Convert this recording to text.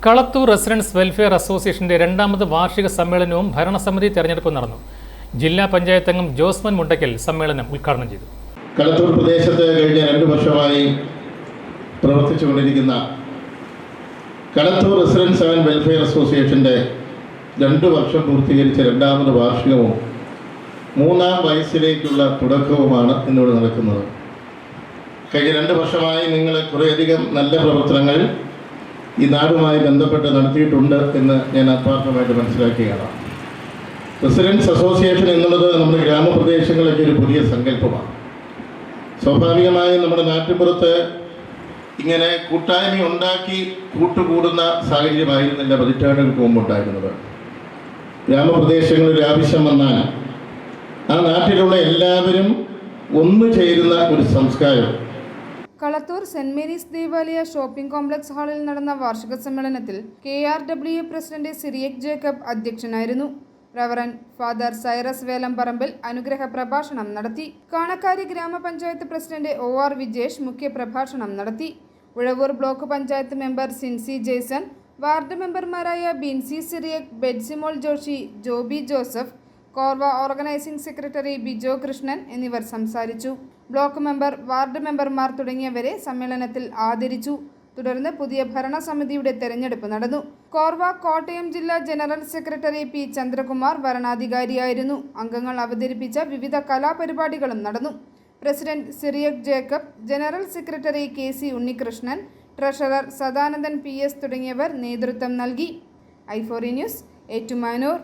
Kalathur residence welfare അസോസിയേഷന്റെ രണ്ടാമത് വാർഷിക സമ്മേളനവും ഭരണസമിതി തെരഞ്ഞെടുപ്പും നടന്നു. ജില്ലാ പഞ്ചായത്ത് അംഗം ജോസ്മൻ മുണ്ടക്കൽ സമ്മേളനം ഉദ്ഘാടനം ചെയ്തു. കളത്തൂർ പ്രദേശത്ത് കഴിഞ്ഞ 2 വർഷമായി പ്രവർത്തിച്ചുകൊണ്ടിരിക്കുന്ന കളത്തൂർ റെസിഡൻസ് ആൻഡ് വെൽഫെയർ അസോസിയേഷന്റെ 2 വർഷം പൂർത്തീകരിച്ച രണ്ടാമത് വാർഷികവും 3-ാം വയസ്സിലേക്കുള്ള തുടക്കവുമാണ് ഇന്നിവിടെ നടക്കുന്നത്. കഴിഞ്ഞ 2 വർഷമായി നിങ്ങൾ കുറേയധികം നല്ല പ്രവർത്തനങ്ങൾ ഈ നാടുമായി ബന്ധപ്പെട്ട് നടത്തിയിട്ടുണ്ട് എന്ന് ഞാൻ ആത്മാർത്ഥമായിട്ട് മനസ്സിലാക്കുകയാണ്. റെസിഡൻസ് അസോസിയേഷൻ എന്നുള്ളത് നമ്മുടെ ഗ്രാമപ്രദേശങ്ങളിലേക്ക് ഒരു പുതിയ സങ്കല്പമാണ്. സ്വാഭാവികമായും നമ്മുടെ നാട്ടിൻപുറത്ത് ഇങ്ങനെ കൂട്ടായ്മ ഉണ്ടാക്കി കൂട്ടുകൂടുന്ന സാഹചര്യമായിരുന്നില്ല പതിറ്റാണ്ടുകൾക്ക് മുമ്പ് ഉണ്ടായിരുന്നത്. ഗ്രാമപ്രദേശങ്ങളിൽ ഒരു ആവശ്യം വന്നാൽ ആ നാട്ടിലുള്ള എല്ലാവരും ഒന്നു ചേരുന്ന ഒരു സംസ്കാരം. കളത്തൂർ സെന്റ് മേരീസ് ദേവാലയ ഷോപ്പിംഗ് കോംപ്ലക്സ് ഹാളിൽ നടന്ന വാർഷിക സമ്മേളനത്തിൽ KRWA പ്രസിഡന്റ് സിറിയക് ജേക്കബ് അധ്യക്ഷനായിരുന്നു. റവറൻ ഫാദർ സൈറസ് വേലംപറമ്പിൽ അനുഗ്രഹ പ്രഭാഷണം നടത്തി. കാണക്കാരി ഗ്രാമപഞ്ചായത്ത് പ്രസിഡന്റ് OR വിജേഷ് മുഖ്യ പ്രഭാഷണം നടത്തി. Uzhavoor block panchayat member Sincy Jason, ward മെമ്പർമാരായ Binsy Cyriac, Bedsimol Joshy, Joby Joseph, Korva organising secretary Bijo Krishnan എന്നിവർ സംസാരിച്ചു. ബ്ലോക്ക് മെമ്പർ, വാർഡ് മെമ്പർമാർ തുടങ്ങിയവരെ സമ്മേളനത്തിൽ ആദരിച്ചു. തുടർന്ന് പുതിയ ഭരണസമിതിയുടെ തെരഞ്ഞെടുപ്പ് നടന്നു. കോർവ കോട്ടയം ജില്ലാ ജനറൽ സെക്രട്ടറി P ചന്ദ്രകുമാർ വരണാധികാരിയായിരുന്നു. അംഗങ്ങൾ അവതരിപ്പിച്ച വിവിധ കലാപരിപാടികളും നടന്നു. President Cyriac Jacob, general secretary KC Unnikrishnan, treasurer Sadanandan PS തുടങ്ങിയവർ നേതൃത്വം നൽകി. i4 news, Ettumanoor.